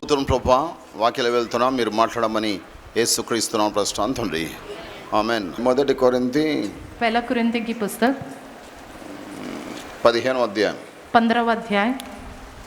ప్రభువా వాక్యాలు వెళ్తున్నాం, మీరు మాట్లాడమని యేసుక్రీస్తునామమున ప్రార్థిస్తున్నాం తండ్రి, ఆమేన్. మొదటి కొరింథీ पहला कुरिन्थियों की पुस्तक 15వ అధ్యాయం 15वां अध्याय।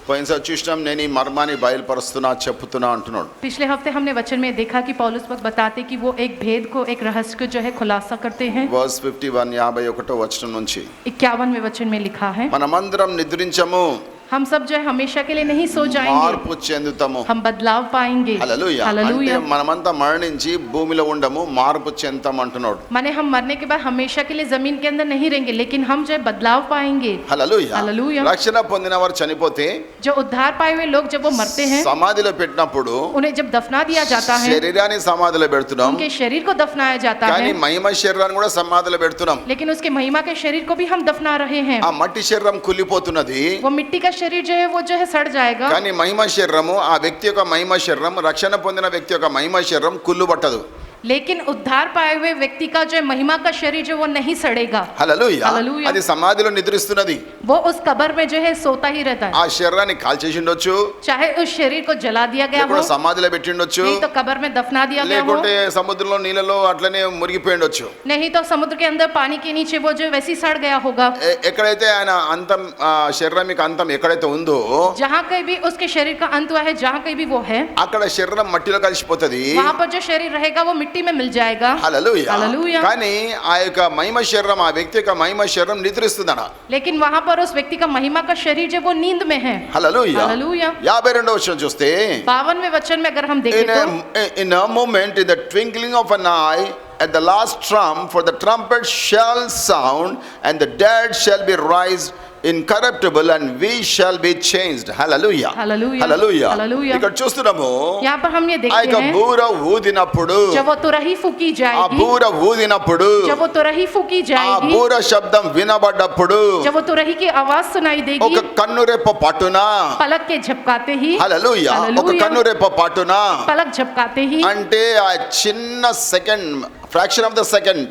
పోయినసారి చూసినాం, నేను ఈ మర్మాన్ని బయలుపరుస్తున్నా చెప్తున్నా అంటున్నాడు. पिछले हफ्ते हमने वचन में देखा कि पौलुस वक्त बताते कि वो एक भेद को, एक रहस्य को जो है खुलासा करते हैं। వర్స్ 51 వచనం నుంచి 51वें वचन में लिखा है, మనమందరం నిద్రించము, हम सब जो है हमेशा के लिए नहीं सो जाएंगे, మార్పు చెందుతాము. हम बदलाव पाएंगे। హల్లెలూయా. हालेलुया। అంటే మనమంతా మరణించి భూమిలో ఉండము, మార్పు చెందుతాం అంటున్నాడు. माने हम मरने के बाद हमेशा के लिए जमीन के अंदर नहीं रहेंगे, लेकिन हम जो है बदलाव पाएंगे। హల్లెలూయా. हालेलुया। రక్షణ పొందిన వారు చనిపోతే जो उद्धार पाए हुए लोग जब वो मरते हैं, సమాధిలో పెట్టినప్పుడు उन्हें जब दफना दिया जाता है, శరీరాన్ని సమాధిలో పెడుతున్నాం, उनके शरीर को दफनाया जाता కానీ है, మహిమ శరీరాన్ని కూడా సమాధిలో పెడుతున్నాం. लेकिन उसके महिमा के शरीर को भी हम दफना रहे हैं। ఆ మట్టి శరీరం కుళ్ళిపోతున్నది, वो मिट्टी का शरीर जो है वो जो है सड़ जाएगा, కానీ మహిమ శరీరము, ఆ వ్యక్తి యొక్క మహిమ శరీరం, రక్షణ పొందిన వ్యక్తి యొక్క మహిమ శరీరం కుళ్ళుబట్టదు. लेकिन उद्धार पाए हुए व्यक्ति का जो महिमा का शरीर जो वो नहीं सड़ेगा। హల్లెలూయా. హల్లెలూయా. అది సమాధిలో నిద్రిస్తున్నది. वो उस कब्र में जो है सोता ही रहता है। ఆ శరీరాన్ని కాల్చేసిండొచ్చు, चाहे उस शरीर को जला दिया गया हो, లేకుంటే సమాధిలో పెట్టిండొచ్చు, नहीं तो कब्र में दफना दिया गया हो, లేకుంటే సముద్రంలో నీళ్ళలో అట్లనే మురిగిపోయిండొచ్చు. नहीं तो समुद्र के अंदर पानी के नीचे वो जो वैसी सड़ गया होगा। ఎక్కడైతే ఆయన అంతం, శరీరం యొక్క అంతం ఎక్కడైతే ఉందో, जहाँ कहीं भी उसके शरीर का अंत हुआ है, जहाँ कहीं भी वो है, అక్కడ శరీరం మట్టిలో కలిసిపోతది. वहाँ पर जो शरीर रहेगा वो मिट्टी में मिल जाएगा। హల్లెలూయా. హల్లెలూయా. కానీ ఆ యొక్క మహిమ శరీరం, ఆ వ్యక్తి యొక్క మహిమ శరీరం నిద్రిస్తుందట. लेकिन वहाँ पर उस व्यक्ति का महिमा का शरीर जो वो नींद में है। హల్లెలూయా. हालेलुया। 52వ వచనం చూస్తే, 52वें वचन में अगर हम देखें तो, in a moment, in the twinkling of an eye, at the last trump, for the trumpet shall sound, and the dead shall be raised incorruptible, and we shall be changed. Hallelujah. Hallelujah. Hallelujah. Hallelujah. ఇక్కడ చూస్తున్నాము, यहाँ पर हम ये ఆ देखते యొక్క हैं, బూర ఊదినప్పుడు, जब वो तुरही फूकी ఆ जाएगी, బూర ఊదినప్పుడు, जब वो तुरही फूकी ఆ जाएगी, బూర శబ్దం వినబడ్డప్పుడు, जब वो तुरही की आवाज सुनाई ఒక देगी, కన్నురెప్ప పట్టున, पलक के झपकाते ही, హల్లెలూయా, ఒక హల్లెలూయా, కన్నురెప్ప పట్టున, पलक झपकाते ही, అంటే ఆ చిన్న second, fraction of the second,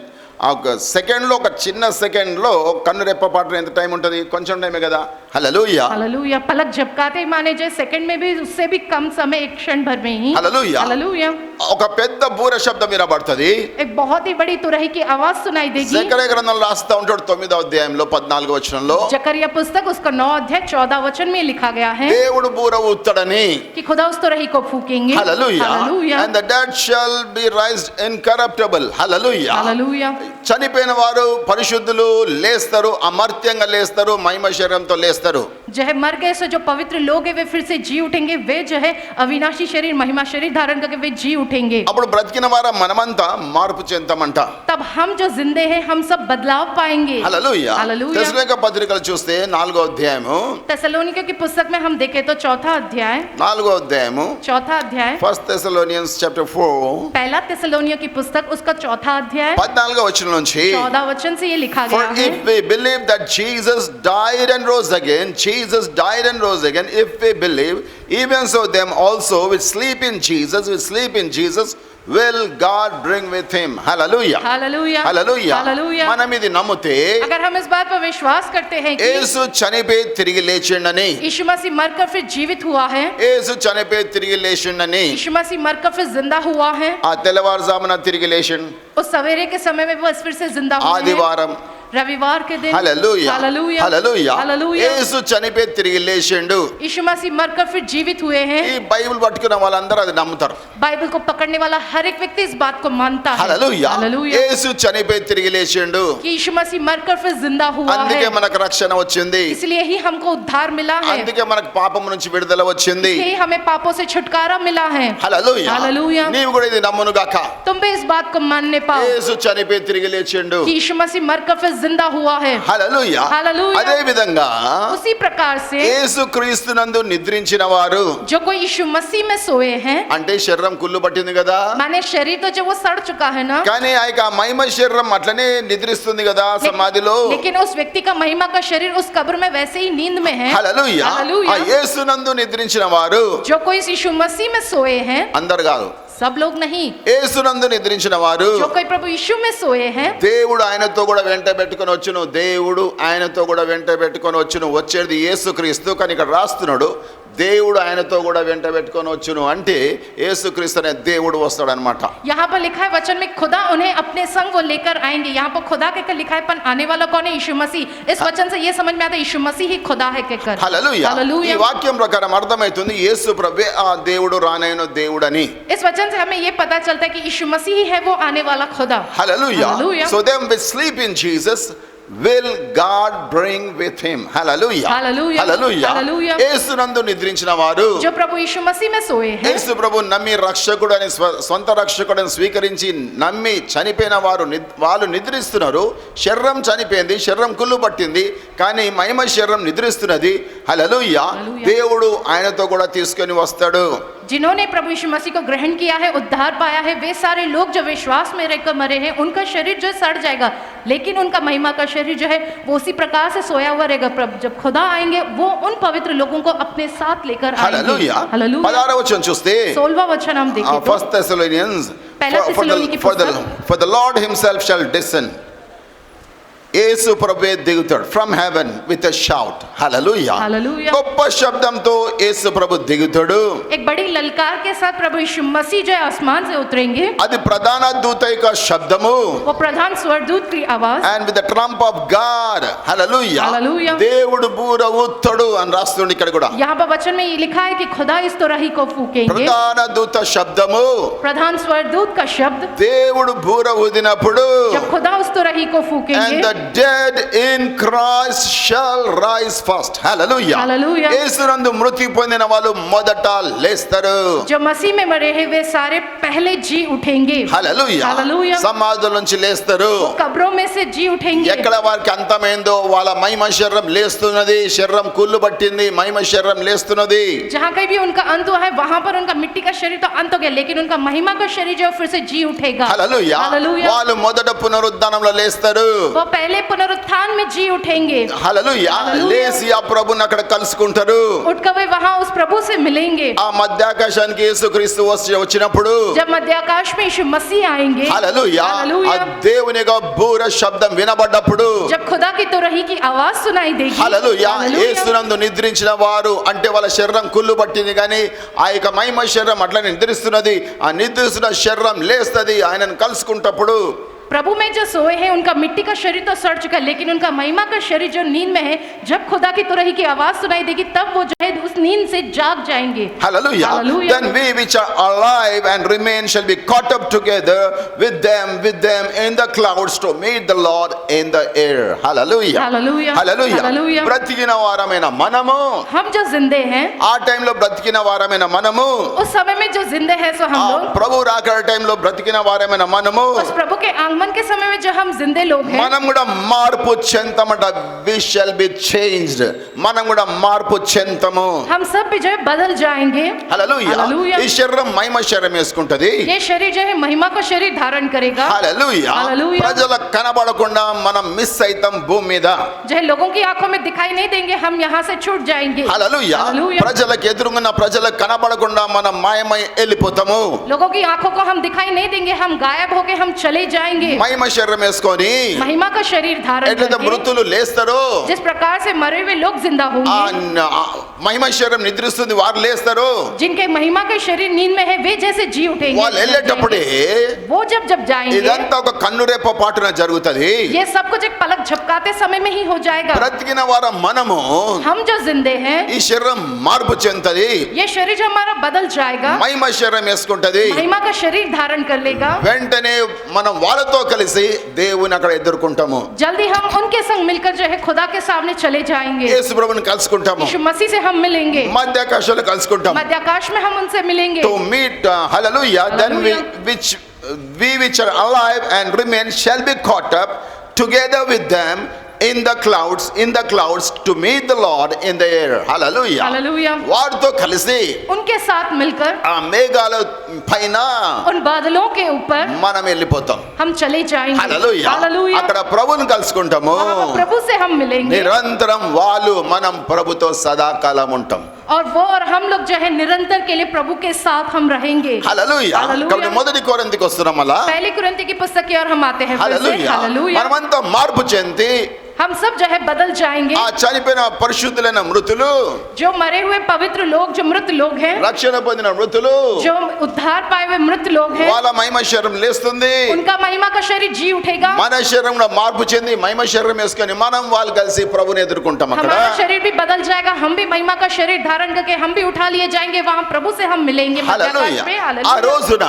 ఆ సెకండ్ లో, ఒక చిన్న సెకండ్ లో కన్ను రెప్ప పాటు ఎంత టైం ఉంటుంది? కొంచెం టైమే కదా. హల్లెలూయా. हालेलुया। पलक झपकाते ही माने जो सेकंड में भी, उससे भी कम समय, एक क्षण भर में ही। హల్లెలూయా. हालेलुया। ఒక పెద్ద బూర శబ్దం వినబడుతుంది. एक बहुत ही बड़ी तुरही की आवाज सुनाई देगी। జకర్యా గ్రంథంలో రాస్తా ఉంటాడు 9వ అధ్యాయంలో 14వ వచనంలో, जकरिया पुस्तक उसका 9 अध्याय 14 वचन में लिखा गया है దేవుడు బూర ఊత్తడని. कि खुदा उस तुरही को फूकेंगे। Hallelujah. Hallelujah. and the dead shall be raised incorruptible. Hallelujah. Hallelujah. చనిపోయిన వారు పరిశుద్ధులు లేస్తారు, అమర్త్యంగా లేస్తారు, మహిమ శరీరంతో లేస్తారు. जो है मर गए से जो पवित्र लोग हैं वे फिर से जी उठेंगे, वे जो है अविनाशी शरीर, महिमा शरीर धारण करके वे जी उठेंगे। అప్పుడు బ్రతికిన వారు మనమంతా మార్పు చెందుతామంట. तब हम जो जिंदे हैं हम सब बदलाव पाएंगे। హల్లెలూయా. हालेलुया। తెస్సలోనిక పత్రికలు చూస్తే 4వ అధ్యాయము, तेसलोनिकियों की पुस्तक में हम देखें तो 4 अध्याय 4వ అధ్యాయము, 4 अध्याय 1 Thessalonians chapter 4 पहला तेसलोनियों की पुस्तक उसका 4 अध्याय 14వ వచనం నుంచి, 14 वचन से ये लिखा for गया है, if we believe that Jesus died and rose again, Jesus died and rose again, if we believe, even so them also which sleep in Jesus will God bring with him. Hallelujah. Hallelujah. Hallelujah. Hallelujah. మనం ఇది నమ్మితే, अगर हम इस बात पर विश्वास करते हैं कि యేసు చనిపోయి తిరిగి లేచిండని, यीशु मसीह मरकर फिर जीवित हुआ है, యేసు చనిపోయి తిరిగి లేచిండని, यीशु मसीह मरकर फिर जिंदा हुआ है, ఆ తెల్లవారుజామున తిరిగి లేచిండు, उस सवेरे के समय में वो फिर से जिंदा हुए हैं, ఆదివారం, रविवार के दिन। హల్లెలూయా. हालेलुया। హల్లెలూయా. हालेलुया। యేసు చనిపోయి తిరిగి లేచిండు. यीशु मसीह मरकर फिर जीवित हुए हैं। ఈ బైబిల్ పట్టుకున్న వాళ్ళందరూ అది నమ్ముతారు. बाइबल को पकड़ने वाला हर एक व्यक्ति इस बात को मानता है। హల్లెలూయా. हालेलुया। యేసు చనిపోయి తిరిగి లేచిండు, कि यीशु मसीह मरकर फिर जिंदा हुआ అందుకే है, మనకు రక్షణ వచ్చింది, इसलिए ही हमको उद्धार मिला है, అందుకే మనకు పాపం నుంచి విడుదల వచ్చింది. इसलिए हमें पापों से छुटकारा मिला है। హల్లెలూయా. हालेलुया। నీవు కూడా ఇది నమ్మును గాక. तुम भी इस बात को मानने पाओ యేసు చనిపోయి తిరిగి లేచిండు. कि यीशु मसीह मरकर फिर जिंदा हुआ है। హల్లెలూయా. हालेलुया। అదే విధంగా उसी प्रकार से యేసు క్రీస్తునందు నిద్రించిన వారు, जो कोई यीशु मसीह में सोए हैं, అంటే శరీరం కుళ్ళు పట్టింది కదా, माने शरीर तो जो वो सड़ चुका है ना, కానీ ఆ యొక్క మహిమ శరీరం అట్లనే నిద్రిస్తుంది కదా సమాధిలో. लेकिन उस व्यक्ति का महिमा का शरीर उस कब्र में वैसे ही नींद में है। హల్లెలూయా. ఆ हालेलुया। యేసునందు నిద్రించిన వారు जो कोई यीशु मसीह में सोए हैं, అందరు కాదు, सब लोग नहीं, యేసునందు నిద్రించిన వారు, जो कोई प्रभु यीशु में सोए हैं, దేవుడు ఆయనతో కూడా వెంట పెట్టుకొని వచ్చును, దేవుడు ఆయనతో కూడా వెంట పెట్టుకొని వచ్చును. వచ్చేది యేసుక్రీస్తు, కానీ ఇక్కడ రాస్తున్నాడు దేవుడు ఆయనతో కూడా వెంట పెట్టుకొని వచ్చును అంటే యేసుక్రీస్తు అనే దేవుడు వస్తాడనమాట. यहाँ पर लिखा है वचन में खुदा उन्हें अपने संग वो लेकर आएंगे. यहाँ पर खुदा कहकर लिखा है, पर आने वाला कौन है? यीशु मसीह. इस वचन से ये समझ में आता है यीशु मसीह ही खुदा है कहकर. హల్లెలూయా. ఈ हालेलुया. వాక్యం ప్రకారం అర్థమవుతుంది యేసు ప్రభువే ఆ దేవుడు రానైన దేవుడని. इस वचन से हमें ये पता चलता है कि यीशु मसीह ही है वो आने वाला खुदा. Hallelujah. Hallelujah. So them which sleep in Jesus will God bring with him. Hallelujah. Hallelujah. Hallelujah. Hallelujah. యేసునందు నిద్రించిన వారు, जो प्रभु यीशु मसीह में सोए हैं, యేసు ప్రభు నమ్మి రక్షకుడని సొంత రక్షకుడని స్వీకరించి నమ్మి చనిపోయిన వారు వాళ్ళు నిద్రిస్తున్నారు. శరీరం చనిపోయింది, శరీరం కుళ్ళు పట్టింది, కానీ మహిమ శరీరం నిద్రిస్తున్నది. హల్లెలూయా. దేవుడు ఆయనతో కూడా తీసుకొని వస్తాడు. जिन्होंने प्रभु यीशु मसीह को ग्रहण किया है, उद्धार पाया है, वे सारे लोग जो विश्वास में रहकर मरे हैं, उनका शरीर जो सड़ जाएगा, लेकिन उनका महिमा का शरीर जो है वो उसी प्रकार से सोया हुआ रहेगा. जब खुदा आएंगे वो उन पवित्र लोगों को अपने साथ लेकर आएंगे. హల్లెలూయా. हालेलुया. 16వ వచనం చూస్తే 16वां वचन हम देखें तो 1 Thessalonians पहला थिस्सलुनीकी की पुस्तक. for the Lord himself shall descend. Yesu ప్రభువే దిగుతాడు from heaven with a shout. Hallelujah. Hallelujah. గొప్ప శబ్దంతో యేసు ప్రభు దిగుతాడు. एक बड़ी ललकार के साथ प्रभु यीशु मसीह जो है आसमान से उतरेंगे. అది ప్రధాన దూత యొక్క శబ్దము. वो प्रधान स्वर्गदूत की आवाज. and with the trump of God. Hallelujah. Hallelujah. దేవుడు బూర ఊత్తడు అని రాస్తుంది ఇక్కడ కూడా. यहाँ पर वचन में ये लिखा है कि खुदा इस तुरही को फूकेंगे. ప్రధాన దూత శబ్దము. प्रधान स्वर्गदूत का शब्द. దేవుడు బూర ఊదినప్పుడు जब खुदा उस तुरही को and फूकेंगे, the dead in Christ shall rise first. Hallelujah. Hallelujah. యేసునందు మృతి పొందిన వాళ్ళు మొదట లేస్తారు. जो मसीह में मरे हैं वे सारे पहले जी उठेंगे. హల్లెలూయా. Hallelujah. సమాధుల నుంచి లేస్తారు. कब्रों में से जी उठेंगे. ఎక్కడ వారికి అంతమైందో వాళ్ళ మహిమ శరీరం లేస్తున్నది. శరీరం కుళ్ళు పట్టింది, మహిమ శరీరం లేస్తున్నది. जहाँ कहीं भी उनका अंत हुआ है वहां पर उनका मिट्टी का शरीर तो अंत हो गया, लेकिन उनका महिमा का शरीर जो फिर से जी उठेगा. హల్లెలూయా. Hallelujah. వాళ్ళు మొదట పునరుద్ధానంలో లేస్తారు. वो पहले पुनरुत्थान में जी उठेंगे. హల్లెలూయా. Hallelujah. లేసి ఆ ప్రభుని అక్కడ కలుసుకుంటారు. उठकर वे वहां उस प्रभु से मिलेंगे. ఆ మధ్యాకాశానికి యేసుక్రీస్తు వచ్చినప్పుడు जब मध्याकाश में यीशु मसीह आएंगे. హల్లెలూయా. ఆ Hallelujah. దేవుని యొక్క బూర శబ్దం వినబడ్డప్పుడు जब खुदा की तुरही की आवाज सुनाई देगी. హల్లెలూయా. Hallelujah. యేసునందు నిద్రించిన వారు అంటే వాళ్ళ శరీరం కుళ్ళు పట్టింది, కానీ ఆ యొక్క మహిమ శరీరం అట్లా నిద్రిస్తున్నది. ఆ నిద్రిస్తున్న శరీరం లేస్తది ఆయనను కలుసుకుంటప్పుడు. प्रभु में जो सोए हैं उनका मिट्टी का शरीर तो सड़ चुका है, लेकिन उनका महिमा का शरीर जो नींद में है, जब खुदा की तुरही की आवाज सुनाई देगी तब वो जो है उस नींद से जाग जाएंगे. Hallelujah. Hallelujah. Then we which are alive and remain shall be caught up together with them in the clouds to meet the Lord in the air. Hallelujah. Hallelujah. Hallelujah. Hallelujah. బ్రతికిన వారమైన మనము, हम जो जिंदे हैं, ఆ టైంలో బ్రతికిన వారమైన మనము, उस समय में जो जिंदे हैं सो हम ఆ लोग, ప్రభు రాకడ టైంలో బ్రతికిన వారమైన మనము, उस प्रभु के आगमन के समय में जो हम जिंदे लोग हैं, మనం కూడా మార్పు చెందమట. we shall be changed. మనం కూడా మార్పు చెందము. हम सब भी जो है बदल जाएंगे. హల్లెలూయా. Hallelujah. ఈ శరీరం మహిమ శరీరం వేసుకుంటది. ये शरीर जो है महिमा का शरीर धारण करेगा. హల్లెలూయా. Hallelujah. ప్రజలకు కనబడకుండా మనం మిస్ అయితాం భూమి మీద. जो है लोगों की आंखों में दिखाई नहीं देंगे, हम यहाँ से छूट जाएंगे. హల్లెలూయా. Hallelujah. ప్రజలకు ఎదురుగున్న ప్రజలకు కనబడకుండా మనం మాయమై వెళ్ళిపోతాము. लोगों की आंखों को हम दिखाई नहीं देंगे, हम गायब होके हम चले जाएंगे. మహిమ శరీరం వేసుకొని महिमा का शरीर धारण ఎట్లయితే करके మృతులు లేస్తారో, जिस प्रकार से मरे हुए लोग जिंदा ఆ होंगे, మహిమ శరీరం నిద్రిస్తుంది, వారు లేస్తారు. जिनके महिमा का शरीर नींद में है वे जैसे जी उठेंगे. వాళ్ళు వెళ్ళేటప్పుడే वो जब जाएंगे, ఇదంతా ఒక కన్నురేప పాటున జరుగుతది. ये सब कुछ एक पलक झपकाते समय में ही हो जाएगा. బ్రతికిన వారం మనము हम जो जिंदे हैं, ఈ శరీరం మార్పు చెందుతుంది. ये शरीर जो हमारा बदल जाएगा, మహిమ శరీరం వేసుకుంటది. महिमा का शरीर धारण कर लेगा. వెంటనే మనం వాళ్ళతో కలిసి దేవుని అక్కడ ఎదుర్కొంటాము. जल्दी हम उनके संग मिलकर जो है खुदा के सामने चले जाएंगे. యేసు ప్రభువుని కలుసుకుంటాము. यीशु मसीह से हम मिलेंगे. మధ్యాకాశంలో కలుసుకుంటాము. मध्याकाश में हम उनसे मिलेंगे. To meet hallelujah. Then we which are alive and remain shall be caught up together with them in the clouds to meet the Lord in the air. Hallelujah. Hallelujah. వారితో కలిసి उनके साथ मिलकर ఆ మేఘాల పైన उन बादलों के ऊपर మనం వెళ్ళిపోతాం. हम चले जाएंगे. హల్లెలూయా. Hallelujah. అక్కడ ప్రభువుని కలుసుకుంటాము. वहाँ पर प्रभु से हम मिलेंगे. నిరంతరం వాళ్ళు మనం ప్రభుతో సదాకాలం ఉంటాం. और वो और हम लोग जो है निरंतर के लिए प्रभु के साथ हम रहेंगे। హల్లెలూయా హల్లెలూయా। కాబట్టి మొదటి కొరింథీకి వస్తున్నాం మళ్ళా पहली कुरिन्ती की पुस्तक की ओर हम आते हैं फिर से। Hallelujah hallelujah. మనమంతా మార్పు చెంది हम सब जो है बदल जाएंगे। ఆ చనిపోయిన పరిశుద్ధులైన మృతులు जो मरे हुए पवित्र लोग, जो मृत लोग हैं, రక్షణ పొందిన మృతులు जो उद्धार पाए हुए मृत लोग हैं, వాళ్ళ మహిమ శరీరం లేస్తుంది उनका महिमा का शरीर जी उठेगा। మన శరీరం కూడా మార్పు చెంది మహిమ శరీరం వేసుకొని మనం వాళ్ళు కలిసి ప్రభుని ఎదుర్కొంటాం అక్కడ हमारा शरीर भी बदल जाएगा, हम भी महिमा का शरीर धारण करके हम भी उठा लिए जाएंगे, वहां प्रभु से हम मिलेंगे హల్లెలూయా मध्याकाश में। ఆ हालेलुया। రోజున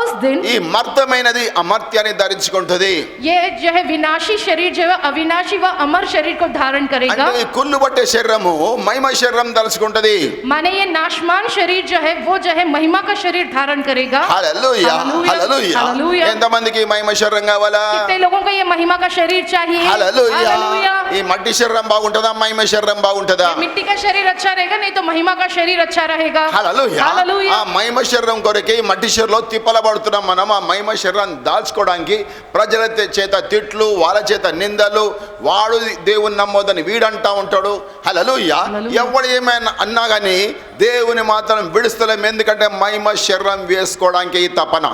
उस दिन ఈ మర్తమైనది అమర్త్యాన్ని ధరించుకుంటది ये जो है विनाशी शरीर जो है अविनाशी व अमर शरीर को धारण करेगा। అంటే ఈ కుళ్ళు పట్టే శరీరము మహిమ శరీరం ధరించుకుంటది माने ये नाशमान शरीर जो है वो जो है महिमा का शरीर धारण करेगा। హల్లెలూయా हालेलुया। Hallelujah hallelujah. ఎంతమందికి మహిమ శరీరం కావాలా कितने लोगों को ये महिमा का शरीर चाहिए? Hallelujah hallelujah. ఈ మట్టి శరీరం బాగుంటదా మహిమ శరీరం బాగుంటదా ये मिट्टी का शरीर अच्छा रहेगा, नहीं तो महिमा का शरीर अच्छा रहेगा। Hallelujah hallelujah. ఆ మహిమ శరీరం కొరకే ఈ మట్టి శరీరంలో తిప్పల పడుతున్నాం మనం ఆ మహిమ శరీరాన్ని దాల్చుకోవడానికి ప్రజల చేత తిట్లు వాళ్ళ చేత నిందలు వాడు దేవుని నమ్మొద్దని వీడంటా ఉంటాడు హల్లెలూయా హల్లెలూయా। ఎవడు ఏమైనా అన్నా కానీ దేవుని మాత్రం విడుస్తలేం ఎందుకంటే మహిమ శరీరం వేసుకోవడానికి ఈ తపన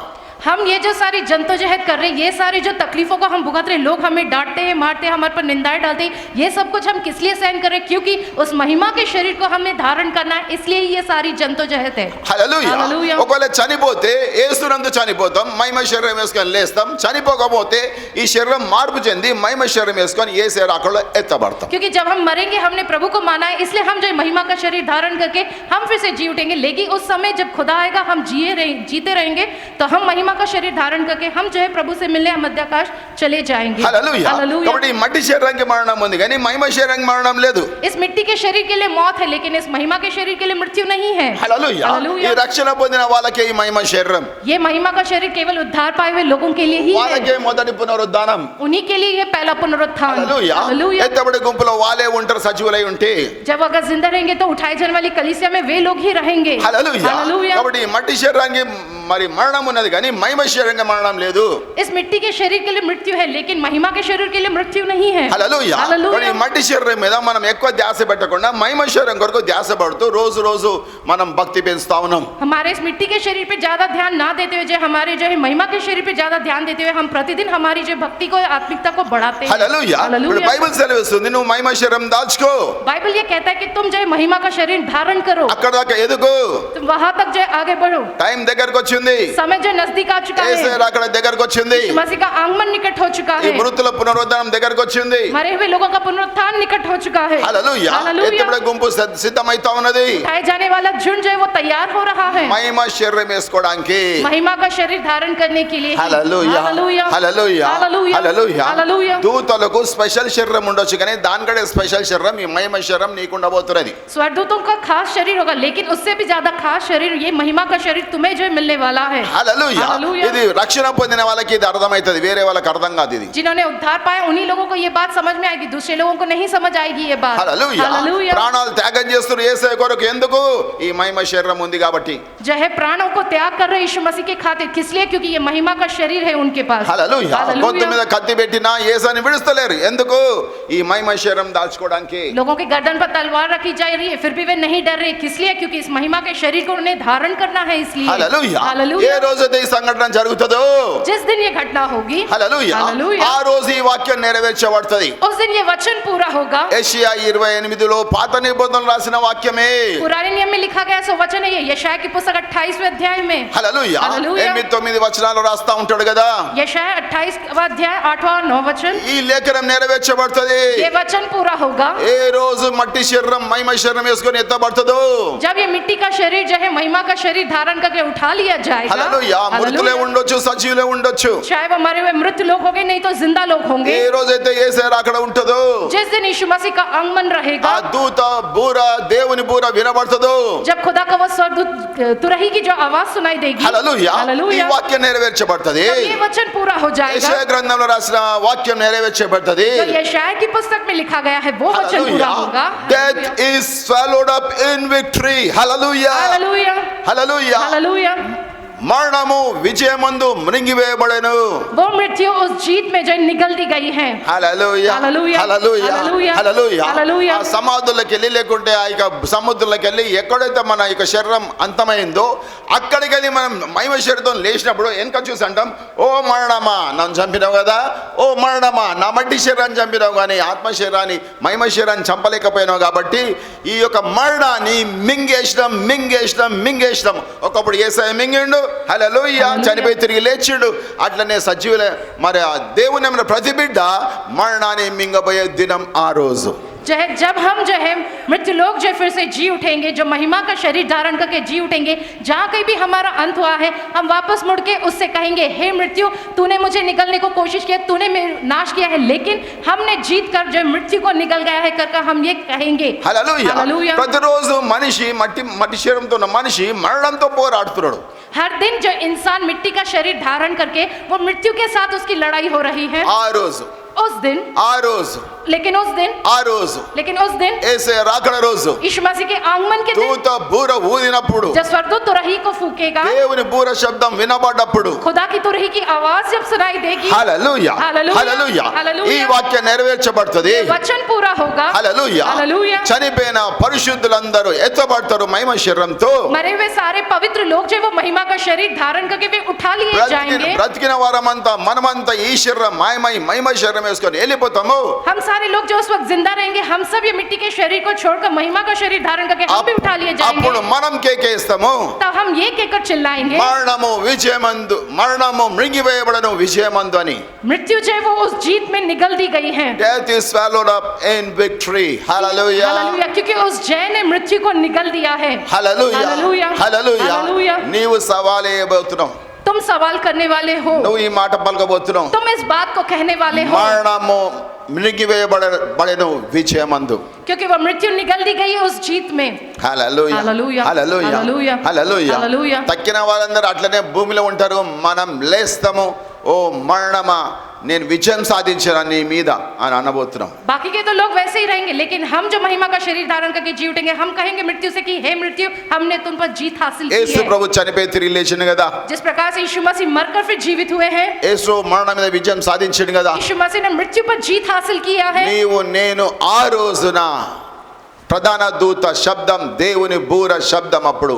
हम ये जो सारी जद्दोजहद कर रहे हैं, ये सारी जो तकलीफों को हम भुगत रहे हैं, लोग हमें डांटते हैं, मारते हैं, हमारे पर निंदाएं डालते हैं, ये सब कुछ हम किस लिए सहन कर रहे हैं? क्योंकि उस महिमा के शरीर को हमें धारण करना है, इसलिए ये सारी जद्दोजहद है। హల్లెలూయా హల్లెలూయా। ఒకవేళ చనిపోతే యేసునందు చనిపోతాం మహిమ శరీరం వేసుకొని లేస్తాం చనిపోకపోతే ఈ శరీరం మార్పు చెంది మహిమ శరీరం వేసుకొని యేసు రాకడలో ఎత్తబడతాం क्योंकि जब हम मरेंगे हमने प्रभु को माना है, इसलिए हम जो है महिमा का शरीर धारण करके हम फिर से जी उठेंगे। लेकिन उस समय जब खुदा आएगा हम जीते रहेंगे, तो हम महिमा का शरीर धारण करके हम जो है प्रभु से मिलने मध्याकाश चले जाएंगे। Hallelujah hallelujah. కాబట్టి ఈ మట్టి శరీరానికి మరణం ఉంది కానీ మహిమ శరీరానికి మరణం లేదు इस मिट्टी के शरीर के लिए मौत है, लेकिन इस महिमा के शरीर के लिए मृत्यु नहीं है। హల్లెలూయా ఈ हालेलुया। రక్షణ పొందిన వాళ్ళకే ఈ మహిమ శరీరం ये महिमा का शरीर केवल उद्धार पाए हुए लोगों के लिए ही है, వాళ్ళకే మొదటి పునరుద్ధానం उन्हीं के लिए ये पहला पुनरुत्थान। Hallelujah hallelujah. ఎత్తబడి గుంపులో వాళ్ళే ఉంటారు సజీవులై ఉంటే जब अगर जिंदा रहेंगे तो उठाए जाने वाली कलीसिया में वे लोग ही रहेंगे। Hallelujah hallelujah. కాబట్టి ఈ మట్టి శరీరానికి మరి మరణం ఉన్నది కానీ మహిమ శరీరంగా మరణం లేదు इस मिट्टी के शरीर के लिए मृत्यु है, लेकिन महिमा के शरीर के लिए मृत्यु नहीं है। Hallelujah hallelujah. కానీ ఈ మట్టి శరీరం మీద మనం ఎక్కువ ధ్యాస పెట్టకుండా మహిమ శరీరం కొరకు ధ్యాస పడుతూ రోజు రోజు మనం భక్తి పెంచుతా ఉన్నాం हमारे इस मिट्टी के शरीर पे ज्यादा ध्यान ना देते हुए जो हमारे जो है महिमा के शरीर पे ज्यादा ध्यान देते हुए हम प्रतिदिन हमारी जो भक्ति को आत्मिकता को बढ़ाते हैं। హల్లెలూయా ఇప్పుడు हालेलुया। బైబిల్ సెలవిస్తుంది నువ్వు మహిమ శరీరం దాల్చుకో बाइबल ये कहता है कि तुम जो है महिमा का शरीर धारण करो, అక్కడ దాకా ఎదుగు तुम वहां तक जो है आगे बढ़ो। టైం దగ్గరకు వచ్చింది समय जो नजदीक आ चुका యేసు है, రాకడ దగ్గరకు వచ్చింది यीशु मसीह का आगमन निकट हो चुका ఈ है, మృతుల పునరుద్ధానం దగ్గరకు వచ్చింది मरे हुए लोगों का पुनरुत्थान निकट हो चुका है। Hallelujah hallelujah. ఎత్తబడే గుంపు సిద్ధమైతా ఉన్నది उठाए जाने वाला झुंड जो है वो तैयार हो रहा है మహిమ శరీరం వేసుకోవడానికి महिमा का शरीर धारण करने के लिए। Hallelujah hallelujah. Hallelujah hallelujah. Hallelujah hallelujah. దూతలకు స్పెషల్ శరీరం ఉండొచ్చు కానీ దానికంటే స్పెషల్ శరీరం ఈ మహిమ శరీరం నీకు ఉండబోతున్నది स्वर्गदूतों का खास शरीर होगा, लेकिन उससे भी ज्यादा खास शरीर ये महिमा का शरीर तुम्हें जो है मिलने वाला है। Hallelujah hallelujah. ఇది రక్షణ పొందిన వాళ్ళకి ఇది అర్థమవుతుంది వేరే వాళ్ళకి అర్థం కాదు ఇది जिन्होंने उद्धार पाया उन्हीं लोगों को ये बात समझ में आएगी, दूसरे लोगों को नहीं समझ आएगी ये बात। Hallelujah hallelujah. ప్రాణాలు త్యాగం చేస్తున్నారు యేసయ్య కొరకు ఎందుకు ఈ మహిమ శరీరం ఉంది కాబట్టి जो है प्राणों को त्याग कर रहे यीशु मसीह के खातिर, किस लिए? क्योंकि ये महिमा का शरीर है उनके पास। Hallelujah hallelujah. గొంతు మీద కత్తి పెట్టినా యేసుని విడుస్తలేరు ఎందుకు ఈ మహిమ శరీరం దాల్చుకోవడానికి लोगों के गर्दन पर तलवार रखी जा रही है, फिर भी वे नहीं डर रहे, किस लिए? क्योंकि इस महिमा के शरीर को उन्हें धारण करना है, इसलिए। హల్లెలూయా ఏ हालेलुया। రోజైతే ఈ సంఘటన జరుగుతుందో जिस दिन ये घटना होगी, హల్లెలూయా हालेलुया, ఆ రోజు ఈ వాక్యం నెరవేర్చబడుతుంది उस दिन ये वचन पूरा होगा। యెషయా 28లో పాత నిబంధనలు రాసిన వాక్యమే पुराने नियम में लिखा गया सो वचन है ये, यशायाह की पुस्तक 28वें अध्याय में। Hallelujah hallelujah. 8-9 వచనాలు రాస్తా ఉంటాడు కదా यशायाह 28वां अध्याय 8वां 9 वचन, ఈ లేఖనం నెరవేర్చబడుతుంది ये वचन पूरा होगा ఏ రోజు మట్టి శరీరం మహిమ శరీరం వేసుకొని ఎత్తబడుతుందో जब ये मिट्टी का शरीर जो है महिमा का शरीर धारण करके उठा लिया जाएगा। హల్లెలూయా మృతులే हालेलुया। ఉండొచ్చు సజీవులే ఉండొచ్చు चाहे वो मरे हुए मृत लोग होंगे, नहीं तो जिंदा लोग होंगे। ఏ రోజైతే యేసయ్య అక్కడ ఉంటుందో जिस दिन यीशु मसीह का आगमन रहेगा, ఆ దూత బూర దేవుని బూర వినబడుతుందో जब खुदा का वो स्वर्गदूत तुरही की जो आवाज सुनाई देगी, హల్లెలూయా ఈ हालेलुया, వాక్యం నెరవేర్చబడుతుంది तब ये वचन पूरा हो जाएगा। యెషయా గ్రంథంలో రాసిన వాక్యం నెరవేర్చబడుతుంది जो यशायाह की पुस्तक में लिखा गया है वो वचन पूरा होगा। Death is swallowed up in victory. Hallelujah. Hallelujah, Hallelujah. Hallelujah. మరణము విజయమందు మృంగివేయబడెను. वो मृत्यु उस जीत में जो निगल दी गई है. హల్లెలూయా హల్లెలూయా. హల్లెలూయా హల్లెలూయా. హల్లెలూయా. హల్లెలూయా. ఆ సమాధుల్లోకి వెళ్ళి లేకుంటే ఆ యొక్క సముద్రంలోకి వెళ్ళి ఎక్కడైతే మన యొక్క శరీరం అంతమైందో అక్కడికి వెళ్ళి మనం మహిమ శరీరంతో లేచినప్పుడు వెనక చూసి అంటాం, ఓ మరణమా నన్ను చంపినావు కదా, ఓ మరణమా నా మట్టి శరీరాన్ని చంపినావు, కానీ ఆత్మ శరీరాన్ని మహిమ శరీరాన్ని చంపలేకపోయినావు. కాబట్టి ఈ యొక్క మరణాన్ని మింగేసినాం. ఒకప్పుడు యేసయ్య మింగిండు, హల్లెలూయా, చనిపోయి తిరిగి లేచిండు. అట్లనే సజీవులే మరి ఆ దేవుని ఏమైనా ప్రతి బిడ్డ మరణాన్ని మింగబోయే దినం ఆ రోజు. जब हम जो है मृत्यु लोग जो फिर से जी उठेंगे, जो महिमा का शरीर धारण करके जी उठेंगे, जहाँ कहीं भी हमारा अंत हुआ है हम वापस मुड़ के उससे कहेंगे, हे मृत्यु तूने मुझे निगलने को कोशिश किया, तूने नाश किया है, लेकिन हमने जीत कर जो मृत्यु को निगल गया है कर हम ये कहेंगे. హల్లెలూయా. హల్లెలూయా. ప్రతిరోజు మనిషి మట్టి శరీరంతో ఉన్న మనిషి మరణంతో పోరాడుతున్నాడు. हर दिन जो इंसान मिट्टी का शरीर धारण करके वो मृत्यु के साथ उसकी लड़ाई हो रही है. ఆ రోజు उस दिन लेकिन उस दिन యేసయ్య రాకడ రోజు यीशु मसीह के आगमन के दिन దూత బూర ఊదినప్పుడు, जब स्वर्गदूत तुरही को फूकेगा, దేవుని బూర శబ్దం వినబడ్డప్పుడు, खुदा की तुरही की आवाज जब सुनाई देगी, హల్లెలూయా హల్లెలూయా, ఈ వాక్యం నెరవేర్చబడుతుంది. वचन पूरा होगा. హల్లెలూయా. हालेलुया. చనిపోయిన పరిశుద్ధులందరూ ఎత్తబడతారు మహిమ శరీరంతో. मरे हुए सारे पवित्र लोग जो वो महिमा का शरीर धारण करके वे उठा लिए जाएंगे. బ్రతికిన వారమంతా మనమంతా ఈ శరీరం మాయమై మహిమ శరీరం వేసుకొని వెళ్ళిపోతాము. हम सारे लोग जो उस वक्त जिंदा रहेंगे, हम सब ये मिट्टी के शरीर को छोड़कर महिमा का शरीर धारण करके हम भी उठा लिए जाएंगे. అప్పుడు మనం కేకేస్తాము, तब हम ये कहकर चिल्लाएंगे, మరణము విజయమందు, మరణము మృంగివేయబడను విజయమందు అని. मृत्यु जो है वो उस जीत में निगल दी गई है. Death is swallowed up in victory. Hallelujah. Hallelujah. क्योंकि उस जय ने मृत्यु को निगल दिया है. Hallelujah. हालेलुया. Hallelujah. हालेलुया. నీవు సవాల్ చేయబోతున్నావు, तुम सवाल करने वाले हो, నువ్వు ఈ మాట పలకబోతున్నావు. तुम इस बात को कहने वाले हो, మరణము మృంగివేయబడను విజయమందు. क्योंकि वो मृत्यु निगल दी गई है उस जीत में. హల్లెలూయా హల్లెలూయా. హల్లెలూయా హల్లెలూయా. హల్లెలూయా. హల్లెలూయా. తక్కిన వాళ్ళందరూ అట్లనే భూమిలో ఉంటారు, మనం లేస్తాము, ఓ మరణమా నేను విజయం సాధించాను నీ మీద అని అనబోతున్నాం. बाकी के तो लोग वैसे ही रहेंगे, लेकिन हम जो महिमा का शरीर धारण करके जी उठेंगे, हम कहेंगे मृत्यु से कि हे मृत्यु हमने तुम पर जीत हासिल की యేసు है. ప్రభు చనిపోయి తిరిగి లేచిండు కదా, जिस प्रकार से यीशु मसीह मरकर फिर जीवित हुए हैं, యేసు మరణం మీద విజయం సాధించిండు కదా, यीशु मसीह ने मृत्यु पर जीत हासिल किया है. నీవు నేను ఆ రోజున ప్రధాన దూత శబ్దం, దేవుని బూర శబ్దం, అప్పుడు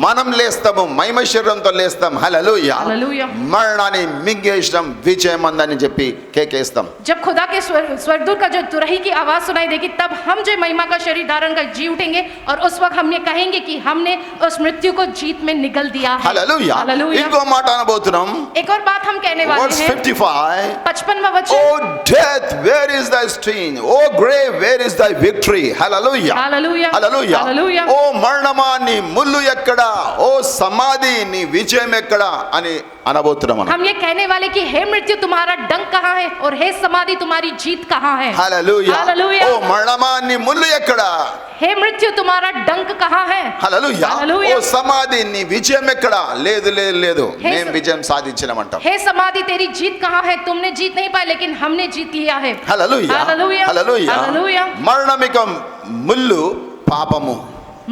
మనం లేస్తాము, మహిమ శరీరంతో లేస్తాం. హల్లెలూయా. हालेलुया. మరణాన్ని మింగేసినాం విజయమందని చెప్పి కేకేస్తాం. जब खुदा के स्वर्गदूत का जो तुरही की आवाज सुनाई देगी, तब हम जो महिमा का शरीर धारण कर जी उठेंगे और उस वक्त हम ये कहेंगे कि हमने उस मृत्यु को जीत में निगल दिया है. హల్లెలూయా. हालेलुया. ఇంకో మాట అనబోతున్నాం. एक और बात हम कहने वाले Verse हैं. 55. 55वां वचन. Oh death, where is thy sting? Oh grave, where is thy victory? Hallelujah. Hallelujah. Hallelujah. Hallelujah. ఓ మరణమా నీ ముల్లు ఎక్కడా, ఓ సమాధి నీ విజయం ఎక్కడా అని అనబోతున్నాం మనం. हम ये कहने वाले कि हे मृत्यु तुम्हारा डंक कहाँ है और हे समाधि तुम्हारी जीत कहाँ है. హల్లెలూయా. हालेलुया. ఓ మరణమా నీ ముల్లు ఎక్కడా, हे मृत्यु तुम्हारा डंक कहाँ है. హల్లెలూయా. హల్లెలూయా. ఓ సమాధి నీ విజయం ఎక్కడా, లేదు లేదు లేదు హే మేము విజయం సాధించినామంటాం. हे समाधि तेरी जीत कहाँ है. तुमने जीत नहीं पाई, लेकिन हमने जीत लिया है. హల్లెలూయా. हालेलुया. హల్లెలూయా. हालेलुया. మరణమిక ముల్లు పాపము.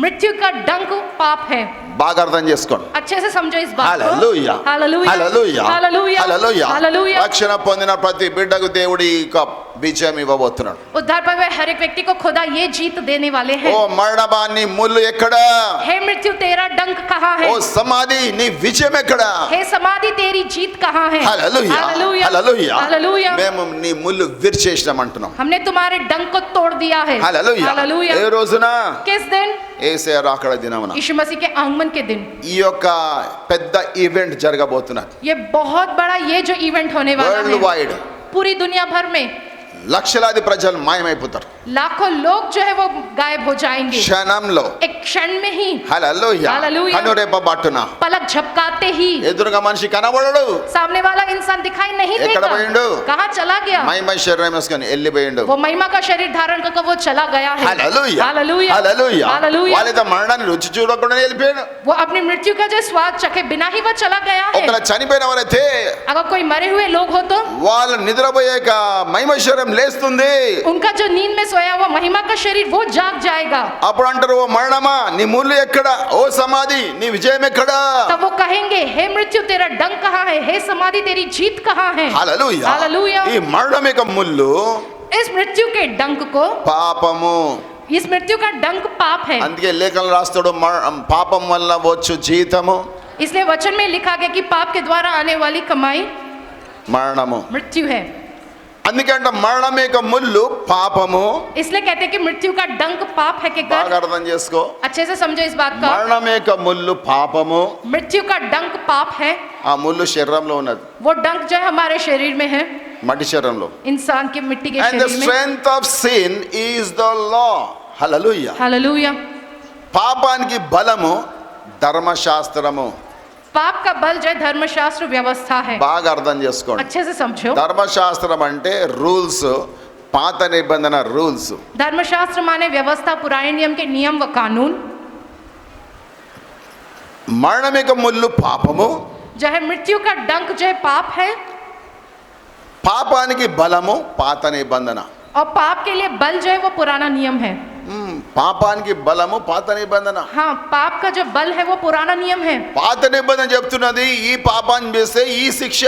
मृत्यु का डंक पाप है. బాగా అర్థం చేసుకోండి. अच्छे से समझो इस बात को. హల్లెలూయా. Hallelujah. Hallelujah. Hallelujah. Hallelujah. Hallelujah. రక్షణ పొందిన ప్రతి బిడ్డకు దేవుడి యొక్క విజయం ఇవ్వబోతున్నాడు. उद्धार पाए हुए हर एक व्यक्ति को खुदा ये जीत देने वाले हैं. ఓ మరణమా నీ ముల్లు ఎక్కడా, हे मृत्यु तेरा डंक कहाँ है. ఓ సమాధి నీ విజయం ఎక్కడా. हे समाधि तेरी जीत कहाँ है. హల్లెలూయా. हालेलुया. హల్లెలూయా. हालेलुया. మేము నీ ముల్లు విరిచేసినాం అంటున్నాం. हमने तुम्हारे डंक को तोड़ दिया है. హల్లెలూయా. हालेलुया. ఏ రోజున, किस दिन. యేసయ్య రాకడ దినమున यीशु मसीह के आगमन के दिन. ఈ యొక్క పెద్ద ఈవెంట్ జరగబోతున్నది. ये बहुत बड़ा ये जो इवेंट होने वाला వరల్డ్ है, వైడ్ पूरी दुनिया भर में లక్షలాది ప్రజలు మాయమైపోతారు लाखों लोग जो है वो गायब हो जाएंगे క్షణంలో. एक क्षण में ही. హల్లెలూయా. హల్లెలూయా. కనురేపబట్టున पलक झपकाते ही ఎదురుగా మనిషి కనబడడు, सामने वाला इंसान दिखाई नहीं ఎక్కడ देगा. పోయిండు? कहाँ चला गया. మహిమ శరీరం వేసుకొని వెళ్ళిపోయిండు. वो महिमा का शरीर धारण करके वो चला गया है. హల్లెలూయా. हालेलुया. హల్లెలూయా. हालेलुया. వాళ్ళైతే మరణాన్ని రుచి చూడకుండా వెళ్ళిపోయాడు. वो अपनी मृत्यु का जो स्वाद चखे बिना ही वो चला गया है. ఒకవేళ చనిపోయిన వారైతే अगर कोई मरे हुए लोग हो तो వాళ్ళు నిద్రపోయాక మహిమ శరీరం లేస్తుంది. उनका जो नींद में सोया हुआ महिमा का शरीर वो जाग जाएगा. అప్పుడు అంటారు, ఓ మరణమా నీ ముళ్ళు ఎక్కడ, ఓ సమాధి నీ విజయం ఎక్కడ. तब वो कहेंगे, हे मृत्यु तेरा डंक कहाँ है, हे समाधि तेरी जीत कहाँ है. హల్లెలూయా. हालेलूया. ఈ మరణం యొక్క ముళ్ళు इस मृत्यु के डंक को, పాపము. इस मृत्यु का डंक पाप है. అందుకే లేఖనం రాస్తాడు, పాపం వల్ల వచ్చు జీతము इसलिए वचन में लिखा गया कि पाप के द्वारा आने वाली कमाई మరణము. मृत्यु है. అందుకంటే మరణం యొక్క ముళ్ళు పాపము. इसलिए कहते हैं कि मृत्यु का डंक पाप है. कि బాగా అర్థం చేసుకో. अच्छे से समझो इस बात का. మరణం యొక్క ముళ్ళు పాపము. मृत्यु का डंक पाप है. ఆ ముళ్ళు శరీరంలో ఉన్నది, वो डंक जो है हमारे शरीर में है, మట్టి శరీరంలో. इंसान के मिट्टी के And the शरीर में. strength of sin is the law. Hallelujah. Hallelujah. పాపానికి బలము ధర్మశాస్త్రము. पाप का बल जो है धर्मशास्त्र व्यवस्था है. బాగా అర్థం చేసుకోండి. अच्छे से समझो. ధర్మశాస్త్రం అంటే రూల్స్, పాత నిబంధన రూల్స్. धर्मशास्त्र माने व्यवस्था, पुराने नियम के नियम व कानून. మరణం యొక్క ముళ్ళు పాపము. जो है मृत्यु का डंक जो है पाप है. పాపానికి బలము పాత నిబంధన. और पाप के लिए बल जो है वो पुराना नियम है. పాపానికి బలము పాత నిబంధన. हाँ, पाप का जो बल है वो पुराना नियम है. పాత నిబంధన చెప్తున్నది ఈ పాపాన్ని చేస్తే ఈ శిక్ష,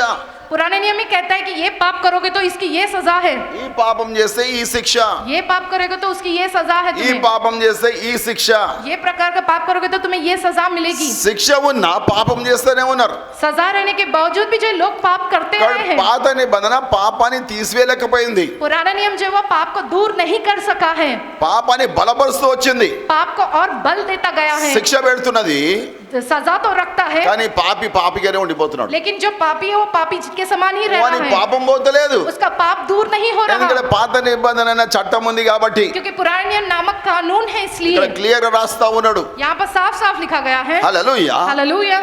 पुराने नियम में कहता है कि ये पाप करोगे तो इसकी ये सजा है, ఈ పాపం చేస్తే ఈ శిక్ష, ये पाप करोगे तो उसकी ये सजा है ఈ तुम्हें, పాపం చేస్తే ఈ శిక్ష. ये प्रकार का पाप करोगे तो तुम्हें ये सजा मिलेगी. శిక్ష ఉన్నా పాపం చేస్తూనే ఉన్నారు. सजा रहने के बावजूद भी जो लोग पाप करते आए हैं. పాత నిబంధన పాపాన్ని తీసివేయలేకపోయింది, पुराना नियम जो है वो पाप को दूर नहीं कर सका है, పాపాన్ని బలపరుస్తూ వచ్చింది. पाप को और बल देता गया है. శిక్ష పెడుతున్నది सजा तो रखता है, కానీ పాపి పాపిగానే ఉండిపోతున్నాడు. लेकिन जो पापी है वो पापी के समान ही रह వాని रहा है. పాపం పోతలేదు, उसका पाप दूर नहीं हो रहा, ఎందుకంటే పాత నిబంధన అనే చట్టం ఉంది కాబట్టి. क्योंकि पुराने नियम नामक कानून है. ఇక్కడ इसलिए క్లియర్ గా రాస్తా ఉన్నాడు. यहाँ पर साफ साफ लिखा गया है. హల్లెలూయా. हालेलूया.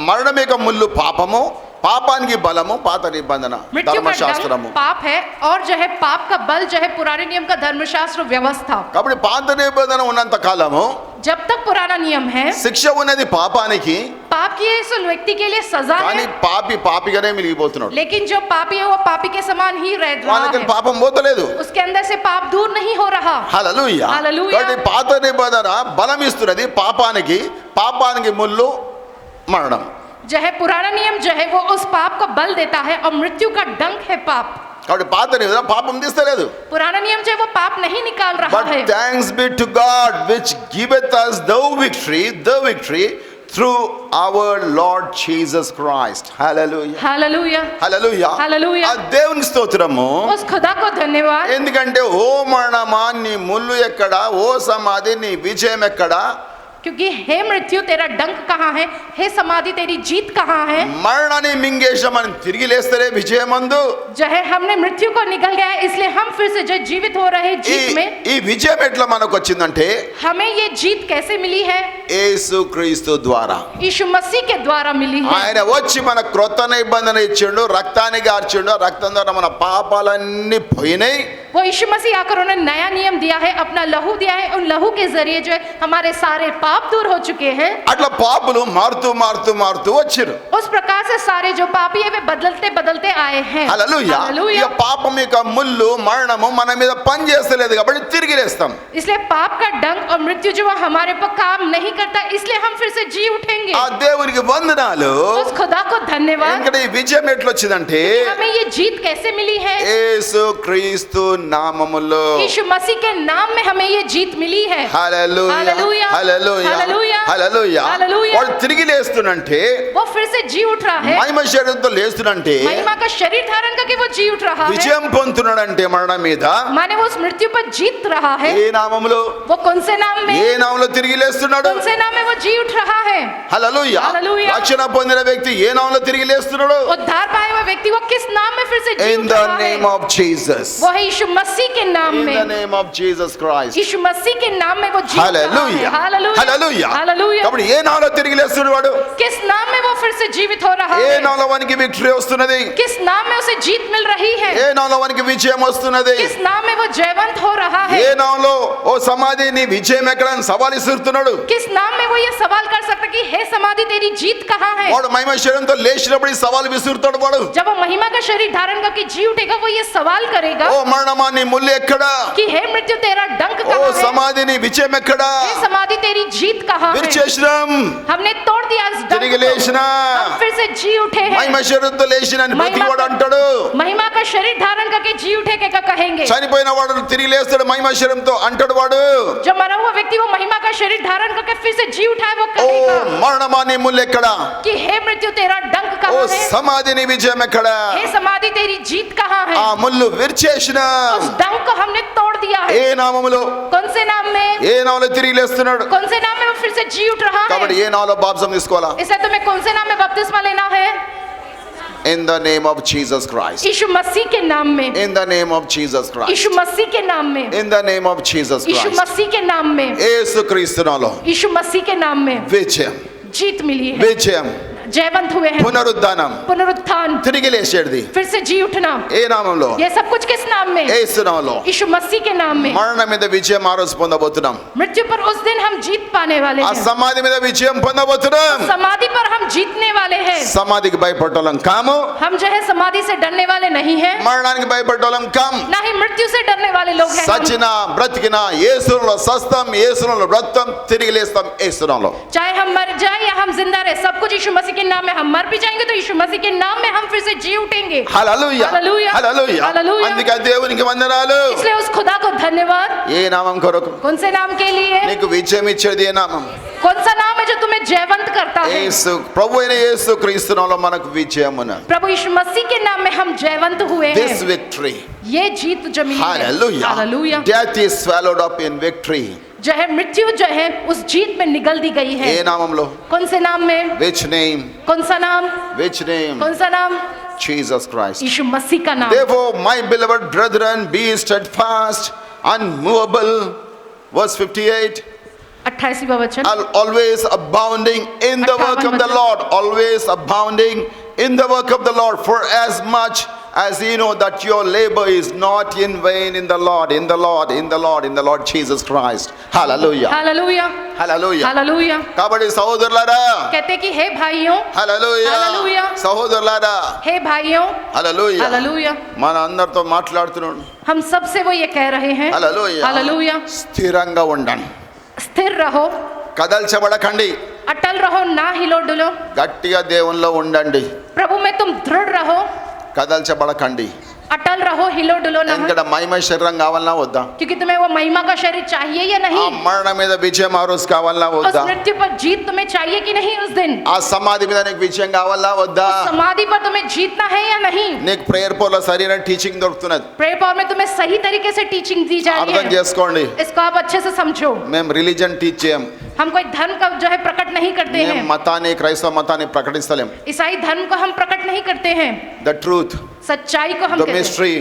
మరణం యొక్క ముళ్ళు పాపము, పాపానికి బలము పాత నిబంధన मृत्यु का ధర్మశాస్త్రము. डंक पाप है और जो है पाप का बल जो है पुराने नियम का धर्मशास्त्र व्यवस्था. కాబట్టి పాత నిబంధన ఉన్నంత కాలము जब तक पुराना नियम है, శిక్ష ఉన్నది పాపానికి, पाप की इस व्यक्ति के लिए सजा కానీ है, పాపి పాపిగానే మిగిలిపోతున్నాడు. लेकिन जो पापी है वो पापी के समान ही रह रहा వాళ్ళకి है. పాపం పోతలేదు. उसके अंदर से पाप दूर नहीं हो रहा. హల్లెలూయా. హల్లెలూయా. కాబట్టి పాత నిబంధన బలం ఇస్తున్నది పాపానికి, పాపానికి ముళ్ళు మరణం. जो है पुराना नियम जो है वो उस पाप को बल देता है और मृत्यु का डंक है पाप. కాబట్టి పాత నిబంధన పాపం తీస్తలేదు. पुराना नियम जो है वो पाप नहीं निकाल रहा But है. thanks be to God which giveth us the victory through our Lord Jesus Christ. Hallelujah. Hallelujah. Hallelujah. Hallelujah. ఆ దేవునికి స్తోత్రము. उस खुदा को धन्यवाद. ఎందుకంటే ఓ మరణమా నీ ముళ్ళు ఎక్కడ, ఓ సమాధి నీ విజయం ఎక్కడ. क्योंकि हे मृत्यु तेरा डंक कहाँ है, हे समाधि तेरी जीत कहाँ है. మరణాన్ని మింగేశామని తిరిగి లేస్తేనే విజయమందు. जो है हमने मृत्यु को निकल गया है, इसलिए हम फिर से जो जीवित हो रहे हैं जीत में. ఈ విజయం ఎట్లా మనకు వచ్చిందంటే हमें ये जीत कैसे मिली है? యేసుక్రీస్తు ద్వారా. यीशु मसीह के द्वारा मिली है. ఆయన వచ్చి మన క్రొత్త నిబంధన ఇచ్చిండు, రక్తాన్ని గార్చిండు. ఆ రక్తం ద్వారా మన పాపాలన్నీ పోయినాయి. वो यीशु मसीह आकर उन्होंने नया नियम दिया है, अपना लहू दिया है. उन लहू के जरिए जो है हमारे सारे पाप दूर हो चुके हैं. అట్లా పాపులు మారుతూ మారుతూ మారుతూ వచ్చిరు. उस प्रकार से सारे जो पापी है वे बदलते बदलते आए हैं. హల్లెలూయా. हालेलूया. ఇక పాపం యొక్క ముళ్ళు మరణము మన మీద పని చేస్తలేదు కాబట్టి తిరిగి లేస్తాం. इसलिए पाप का डंक और मृत्यु जो है हमारे पर काम नहीं करता, इसलिए हम फिर से जी उठेंगे. ఆ దేవునికి వందనాలు. उस खुदा को धन्यवाद. ఎందుకంటే ఈ విజయం ఎట్లొచ్చిందంటే हमें ये जीत कैसे मिली है? యేసుక్రీస్తు నామములో. यीशु मसीह के नाम में हमें ये जीत मिली है. Hallelujah. Hallelujah. Hallelujah. Hallelujah. Hallelujah. Hallelujah. వాడు తిరిగి లేస్తున్నంటే, वो फिर से जी उठ रहा है. మహిమ శరీరంతో లేస్తున్నంటే, महिमा का शरीर धारण करके वो जी उठ रहा है. విజయం పొందుతున్నాడంటే మరణం మీద माने वो उस मृत्यु पर जीत रहा है. ఏ నామములో, वो कौन से नाम में, ఏ నామములో తిరిగి లేస్తున్నాడు? कौन से नाम में वो जी उठ रहा है? హల్లెలూయా. हालेलूया. రక్షణ పొందిన వ్యక్తి ఏ నామములో తిరిగి లేస్తున్నాడు? उद्धार पाए हुए व्यक्ति वो किस नाम में फिर से जी ఇన్ उठ ద रहा నేమ్ है? Of Jesus. वो है यीशु मसीह के नाम ఇన్ ద में. Name of Jesus Christ. Yeshu Masih के नाम में वो जी उठ रहा है. హల్లెలూయా. हालेलूया. హల్లెలూయా. हालेलूया. కాబట్టి ఏ నామములో తిరిగి లేస్తున్నాడు వాడు? किस नाम में वो फिर से जीवित हो रहा ఏ है? నామములో వానికి విక్టరీ వస్తున్నది? किस नाम में उसे जीत मिल रही है? ఏ నామములో వానికి విజయం వస్తున్నది? किस नाम में वो जयवंत हो रहा है? ఏ నామంలో ఓ సమాధి నీ విజయం ఎక్కడ అని సవాల్ ఇస్తున్నాడు. किस नाम में वो ये सवाल कर सकता कि हे समाधि तेरी जीत कहाँ है? వాడు మహిమ శరీరంతో లేచినప్పుడు ఈ సవాల్ విసురుతాడు వాడు. जब वो महिमा का शरीर धारण करके जी उठेगा वो ये सवाल करेगा ఓ మరణమా నీ ముల్లు ఎక్కడా, कि हे मृत्यु तेरा डंक ఓ कहाँ है? సమాధి నీ విజయం ఎక్కడా, हे समाधि तेरी जीत कहाँ है? విరిచేసినాం हमने तोड़ दिया इस डंक తిరిగి को। లేచినా, हम फिर से जी उठे हैं। మహిమ శరీరంతో లేచిన महिमा వాడు అంటాడు, महिमा का शरीर धारण करके जी उठे के कहेंगे। చనిపోయిన వాడు తిరిగి లేస్తాడు మహిమ శరీరంతో అంటాడు వాడు. जो मरा हुआ व्यक्ति वो महिमा का शरीर धारण करके फिर से जी उठा है वो ఓ कहेगा మరణమా నీ ముల్లు ఎక్కడా, कि हे मृत्यु तेरा डंक ఓ कहाँ है? సమాధి నీ విజయం ఎక్కడా, हे समाधि तेरी जीत कहाँ है? ఆ ముల్లు విరిచేసిన उस डंक को हमने तोड़ दिया ఏ है। నామములో, कौन से नाम में? ఏ నామములో తిరిగి లేస్తున్నాడు. कौन से नाम में वो फिर से जी उठ रहा కాబట్టి है? ఏ నామములో బాప్తిసం తీసుకోవాలా? इसलिए तुम्हें कौन से नाम में बपतिस्मा लेना है? In the name of Jesus Christ. यीशु मसीह के नाम में। In the name of Jesus Christ. यीशु मसीह के नाम में। In the name of Jesus Yeshu Christ. मसीह के नाम में। యేసు క్రీస్తు నామములో यीशु मसीह के नाम में విజయం, जीत मिली है। విజయం, जयवंत हुए हैं। పునరుద్ధానం, पुनरुत्थान, తిరిగి లేచేది फिर से जी उठना, ఏ నామంలో? ये सब कुछ किस नाम में? యేసు నామంలో. यीशु मसीह के नाम में। మరణం మీద విజయం ఆ రోజు పొందబోతున్నాం. मृत्यु पर उस दिन हम जीत पाने वाले ఆ हैं। సమాధి మీద విజయం పొందబోతున్నాం. समाधि पर हम जीतने वाले हैं। సమాధికి భయపడటం కాము, हम जो है समाधि से डरने वाले नहीं हैं, మరణానికి భయపడటం కాము. ना ही मृत्यु से डरने वाले लोग हैं हम। సచ్చినా బ్రతికినా యేసులో సస్తాం, యేసులో బ్రతాం, తిరిగి లేస్తాం యేసులో. चाहे हम मर जाए या हम जिंदा रहे, सब कुछ यीशु मसीह के नाम में। हम मर भी जाएंगे तो यीशु मसीह के नाम में हम फिर से जी उठेंगे। హల్లెలూయా, హల్లెలూయా, హల్లెలూయా. హల్లెలూయా. అందుకే దేవునికి వందనాలు. इसलिए उस खुदा को धन्यवाद। ఏ నామం కొరకు? कौन से नाम के लिए? నీకు విజయం ఇచ్చేది ఏ నామం? कौन सा नाम है जो तुम्हें जयवंत करता है? యేసు ప్రభు అయిన యేసు క్రీస్తు నామములో మనకు విజయం ఉన్నది. प्रभु यीशु मसीह के नाम में हम जयवंत हुए This हैं। victory, ये जीत जो मिली है, hallelujah. Hallelujah, Death is swallowed up in victory. जो है मृत्यु जो है उस जीत में निगल दी गई है। ఏ నామంలో? कौन से नाम में? Which name? कौन सा नाम? Which name? कौन सा नाम? Jesus Christ. यीशु मसीह का नाम। Therefore, my beloved brethren, be steadfast, unmovable. Verse 58. 28वां वचन। Always abounding in the work of the Lord. Always abounding in the work of the Lord. For as much as ye know that your labor is not in vain in the Lord, in the Lord, in the Lord, in the Lord Jesus Christ. Hallelujah. Hallelujah, Hallelujah. Hallelujah. కాబట్టి సహోదరులారా, कहते कि हे भाइयों, హల్లెలూయా, Hallelujah. సహోదరులారా, हे भाइयों, హల్లెలూయా, hallelujah. మన అందరితో మాట్లాడుతున్నాడు. हम सबसे वो ये कह रहे हैं, హల్లెలూయా, हालेलुया। స్థిరంగా ఉండండి, स्थिर रहो, కదల్చబడకండి, अटल रहो, ना हिलो डुलो। గట్టిగా దేవునిలో ఉండండి, प्रभु में तुम दृढ़ रहो, కదల్చబడకండి. अटल रहो, हिलो डुलो ना। ఇక్కడ మహిమ శరీరం కావాలన్నా వద్దా? क्योंकि तुम्हें वो महिमा का शरीर चाहिए या ఆ नहीं? మరణం మీద విజయం ఆ రోజు కావాలన్నా उस వద్దా? मृत्यु पर जीत तुम्हें चाहिए कि नहीं उस दिन? ఆ సమాధి మీద నీకు విజయం కావాలన్నా వద్దా? समाधि पर तुम्हें जीतना है या नहीं? నీకు ప్రేయర్ పోలో సరైన టీచింగ్ దొరుకుతున్నది, प्रेयर पावर में तुम्हें सही तरीके से टीचिंग दी जा रही అర్థం है। చేసుకోండి. इसको आप अच्छे से समझो। మేము రిలీజన్ టీచ్ చేయం, हम कोई धर्म का जो है प्रकट नहीं करते మేము हैं। మతాన్ని క్రైస్తవ మతాన్ని ప్రకటిస్తలేం. ईसाई धर्म को हम प्रकट नहीं करते हैं। ద ట్రూత్, सच्चाई को हम ద कहते हैं। మిస్టరీ.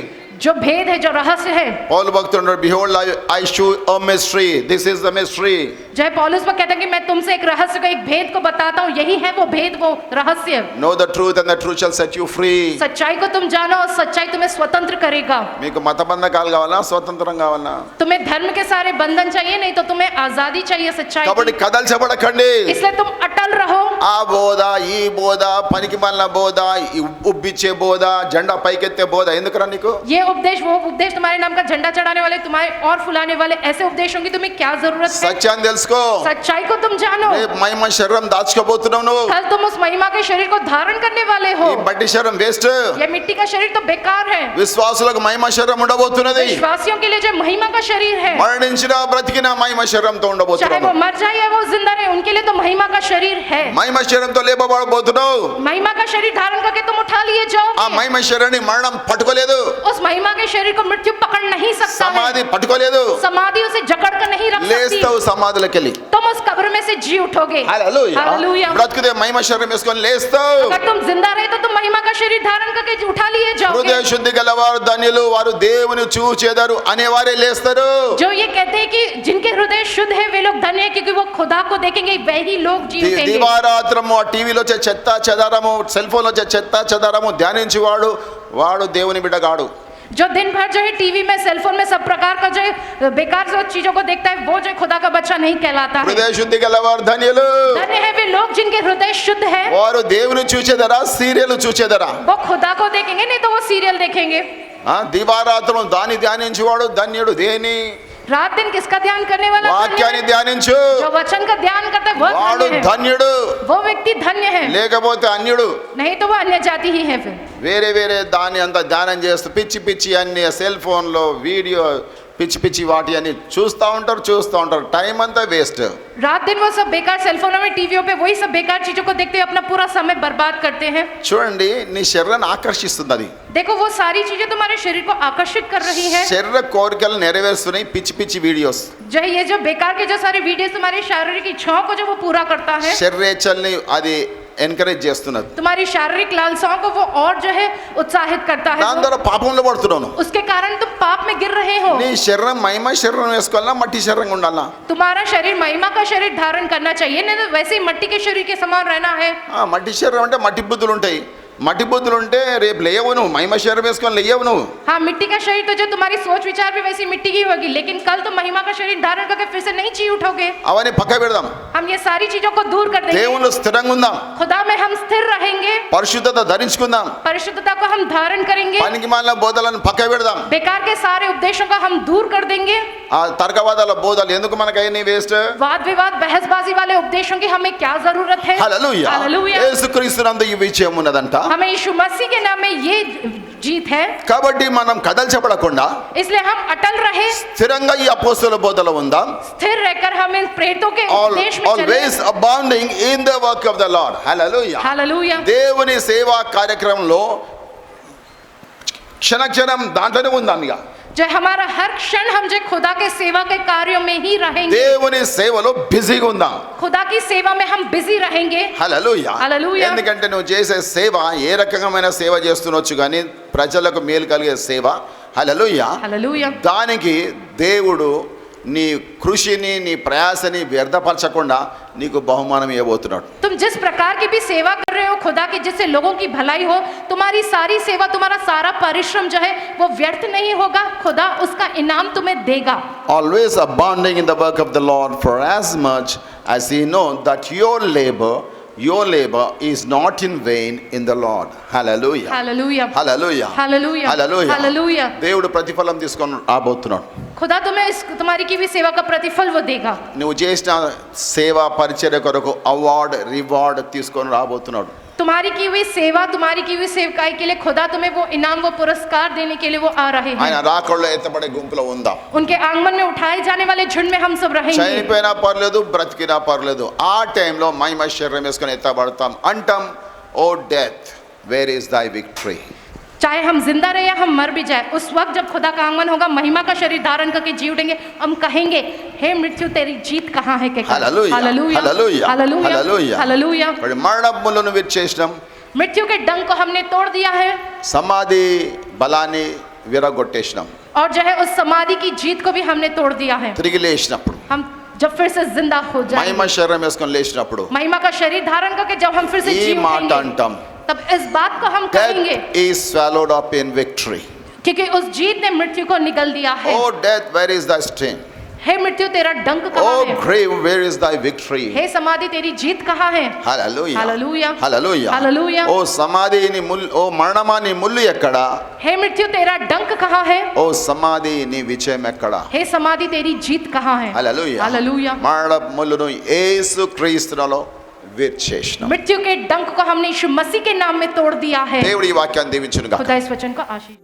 जो भेद है, जो रहस्य है, పౌలు భక్తుడు, behold I show a mystery, this is the mystery. जो है पौलुस में कहते हैं कि मैं तुमसे एक रहस्य को, एक भेद को बताता हूँ, यही है वो भेद, वो रहस्य। Know the truth and the truth shall set you free. सच्चाई को तुम जानो और सच्चाई तुम्हें स्वतंत्र करेगा। మీకు మత బంధకాలు కావాలా, స్వతంత్రం కావాలా? तुम्हें धर्म के सारे बंधन चाहिए, नहीं तो तुम्हें आजादी चाहिए सच्चाई కాబట్టి की। కదల్చబడకండి. इसलिए तुम अटल रहो। ఆ బోధ, ఈ బోధ, పనికి మాలిన బోధ, ఈ ఉబ్బిచ్చే బోధ, జెండా పైకెత్తే బోధ ఎందుకురా నీకు? ये उपदेश, वो उपदेश, तुम्हारे नाम का झंडा चढ़ाने वाले, तुम्हारे और फुलाने वाले ऐसे उपदेशों की तुम्हें क्या जरूरत है? సత్యాన్ని తెలుసుకో. सच्चाई को तुम जानो। రేపు మహిమ శరీరం దాచుకోబోతున్నావు నువ్వు. कल तुम उस महिमा के शरीर को धारण करने वाले हो। ఈ బట్టి శరీరం వేస్ట్. ये मिट्टी का शरीर तो बेकार है। విశ్వాసులకు మహిమ శరీరం ఉండబోతున్నది. विश्वासियों के लिए जो महिमा का शरीर है, మరణించిన బ్రతికిన మహిమ శరీరంతో चाहे वो ఉండబోతున్నావు. मर जाए या वो जिंदा रहे, उनके लिए तो महिमा का शरीर है। మహిమ శరీరంతో లేపబడబోతున్నావు. महिमा का शरीर धारण करके तुम उठा लिए ఆ जाओ। మహిమ శరీరాన్ని మరణం పట్టుకోలేదు, उस महिमा के शरीर को मृत्यु पकड़ नहीं सकता సమాధి है। పట్టుకోలేదు. समाधि उसे जकड़ कर नहीं रख सकती। లేస్తావు సమాధిలోకి వెళ్ళి. तुम उस कब्र में से जी उठोगे। హల్లెలూయా. हालेलुया। బ్రతికితే మహిమ శరీరం వేసుకొని లేస్తావు. अगर तुम जिंदा रहे तो तुम महिमा का शरीर धारण करके उठा लिए जाओगे। హృదయ శుద్ధి గలవారు ధన్యులు, వారు దేవుని చూచెదరు అనేవారే లేస్తారు. जो ये कहते हैं कि जिनके हृदय शुद्ध है वे लोग धन्य हैं, क्योंकि वो खुदा को देखेंगे, वही लोग जी उठेंगे। దివారాత్రము ఆ టీవీలో వచ్చే చెత్త చెదారము, సెల్ ఫోన్ వచ్చే చెత్త చెదారము ధ్యానించేవాడు వాడు దేవుని బిడ్డగాడు. जो दिन भर जो है टीवी में सेलफोन में सब प्रकार का जो है बेकार जो चीजों को देखता है वो जो है खुदा का बच्चा नहीं कहलाता है। హృదయ శుద్ధి గలవారు ధన్యులు. धन्य है वे लोग जिनके हृदय शुद्ध है। వారు దేవుని చూచెదరా సీరియల్ చూచెదరా? वो खुदा को देखेंगे नहीं तो वो सीरियल देखेंगे। దివారాత్రులు దాన్ని ధ్యానించేవాడు ధన్యుడు. దేని? रात दिन किसका ध्यान करने वाला? వాక్యాన్ని ధ్యానించు, जो वचन का ध्यान करता है वो వాడు धन्य है। ధన్యుడు. वो व्यक्ति धन्य है, లేకపోతే అన్యుడు. नहीं तो वो अन्य जाति ही है। फिर వేరే వేరే దాన్ని అంతా ధ్యానం చేస్తూ పిచ్చి పిచ్చి అన్ని సెల్ ఫోన్లో వీడియో పిచ్చి పిచ్చి వాటి అన్ని చూస్తూ ఉంటారు, టైం అంతా వేస్ట్. रात दिन वो सब बेकार सेलफोनों में टीवियों पे वही सब बेकार चीजों को देखते हुए अपना पूरा समय बर्बाद करते हैं। చూడండి, నీ శరీరాన్ని ఆకర్షిస్తుంది అది. देखो वो सारी चीजें तुम्हारे शरीर को आकर्षित कर रही है। శరీర కోరికలు నెరవేరుస్తున్నాయి పిచ్చి పిచ్చి వీడియోస్. जो ये जो बेकार के जो सारे वीडियोस तुम्हारी शारीरिक इच्छाओं को जो वो पूरा करता है, శరీరేచ్ఛల్ని అది ఎంకరేజ్ చేస్తున్నది. तुम्हारी शारीरिक लालसाओं को वो और जो है उत्साहित करता है। దాని ద్వారా పాపంలో పడుతున్నాను. उसके कारण तुम पाप में गिर रहे हो। నీ శరీరం మహిమ శరీరం వేసుకోవాలా మట్టి శరీరం ఉండాలా? तुम्हारा शरीर महिमा का शरीर धारण करना चाहिए, नहीं तो वैसे ही मट्टी के शरीर के समान रहना है। మట్టి శరీరం అంటే మట్టి బుద్ధులు ఉంటాయి. మట్టి బుద్ధులు ఉంటే రేపు లేవు నువ్వు, మహిమ శరీరం వేసుకొని లేవు నువ్వు. हाँ, मिट्टी का शरीर तो जो तुम्हारी सोच विचार भी वैसी मिट्टी की होगी, लेकिन कल तुम महिमा का शरीर धारण करके फिर से नहीं जी उठोगे। అవన్నీ పక్క పెడదాం. हम ये सारी चीजों को दूर कर देंगे। దేవుళ్ళు స్థిరంగా ఉందాం. खुदा में हम स्थिर रहेंगे, పరిశుద్ధత ధరించుకుందాం. परिशुद्धता को हम धारण करेंगे, పనికి మాలిన బోధలను పక్క పెడదాం. बेकार के सारे उपदेशों को हम दूर कर देंगे। ఆ తర్కవాదాల బోధలు ఎందుకు మనకైనా వేస్ట్? वाद विवाद बहसबाजी वाले उपदेशों की हमें क्या जरूरत है? హల్లెలూయా. हालेलूया। యేసుక్రీస్తునందు ఈ విజయం ఉన్నదంట. हमें यीशु मसीह के नाम में ये जीत है, కాబట్టి మనం కదల్చబడకుండా इसलिए हम अटल रहे, స్థిరంగా ఈ అపోస్తల బోధలో ఉందాం. स्थिर रहकर हम इन प्रेरितों के उपदेश में चलें। Always abounding in the work of the lord. Hallelujah. Hallelujah. దేవుని సేవా కార్యక్రమంలో క్షణక్షణం దాంట్లోనే ఉందాం. ఇక जो हमारा हर क्षण हम जो खुदा के सेवा के कार्यों में ही रहेंगे, దేవుని సేవలో బిజీగా ఉందాం. खुदा की सेवा में हम बिजी रहेंगे। హల్లెలూయా. హల్లెలూయా. ఎందుకంటే నువ్వు చేసే సేవ ఏ రకమైన సేవ చేస్తున్నొచ్చు కానీ ప్రజలకు మేలు కలిగే సేవ. హల్లెలూయా. हालेलूया। దానికి దేవుడు నీ కృషిని నీ ప్రయాసని వ్యర్థపరచకుండా నీకు బహుమానం ఇవ్వబోతున్నాడు. तुम जिस प्रकार की भी सेवा कर रहे हो खुदा की, जिससे लोगों की भलाई हो, तुम्हारी सारी सेवा, तुम्हारा सारा परिश्रम जो है वो व्यर्थ नहीं होगा। खुदा उसका इनाम तुम्हें देगा। Always abounding in the work of the Lord, for as much as ye know that your labor is not in vain in the Lord. Hallelujah. Hallelujah. Hallelujah. Hallelujah. Hallelujah. Hallelujah. దేవుడు ప్రతిఫలం తీసుకొని రాబోతున్నాడు. खुदा तुम्हें तुम्हारी की भी सेवा का प्रतिफल वो देगा। నువ్వు చేసిన సేవా పరిచర్య కొరకు అవార్డ్ రివార్డ్ తీసుకొని రాబోతున్నాడు. तुम्हारी की हुई सेवा, तुम्हारी की हुई सेवकाई के लिए खुदा तुम्हें वो इनाम, वो पुरस्कार देने के लिए वो आ रहे ఆయన हैं। రాకడలో ఎత్తబడే గుంపులో ఉందాం. उनके आंगन में उठाए जाने वाले झुंड में हम सब रहेंगे। చనిపోయినా పర్లేదు, బ్రతికినా పర్లేదు, ఆ టైంలో మహిమ శరీరం వేసుకొని ఎత్తబడతాం. అంటాం, ఓ డెత్ వేర్ ఇస్ దై విక్టరీ. चाहे हम जिंदा रहे या हम मर भी जाए, उस वक्त जब खुदा का आगमन होगा, महिमा का शरीर धारण करके जी उठेंगे, हम कहेंगे, हे मृत्यु तेरी जीत कहाँ है? Hallelujah. Hallelujah. Hallelujah. Hallelujah. Hallelujah. Hallelujah. మరి మరణములను విచ్చేసినాం. मृत्यु के डंक को हमने तोड़ दिया है సమాధి బలాన్ని విరగొట్టేసినాం. और जो है उस समाधि की जीत को भी हमने तोड़ दिया है। తిరిగి లేచినప్పుడు, हम जब फिर से जिंदा हो మహిమ जाएंगे, శరీరం వేసుకొని లేచినప్పుడు महिमा का शरीर धारण करके जब हम फिर से ఈ जी మాట उठेंगे, అంటాం, तब इस बात को हम कहेंगे, death is swallowed up in victory. क्योंकि उस जीत ने मृत्यु को निगल दिया है। Oh death, where is thy sting? हे मृत्यु तेरा डंक कहाँ Oh है? grave, where is thy victory? हे समाधि तेरी जीत कहाँ है? హల్లెలూయా. हालेलूया। హల్లెలూయా. हालेलूया। ఓ సమాధి నీ ముల్లు, ఓ మరణమా నీ ముల్లు ఎక్కడా? हे मृत्यु तेरा डंक कहाँ है? ఓ సమాధి నీ విజయం ఎక్కడా? हे समाधि तेरी जीत कहाँ है? హల్లెలూయా. हालेलूया। మరణ ముల్లును యేసు క్రీస్తులో విరిచేసినాం. मृत्यु के डंक को हमने यीशु मसीह के नाम में तोड़ दिया है। దేవుడి ఈ వాక్యాన్ని దీవించునుగా. खुदा इस वचन को आशीष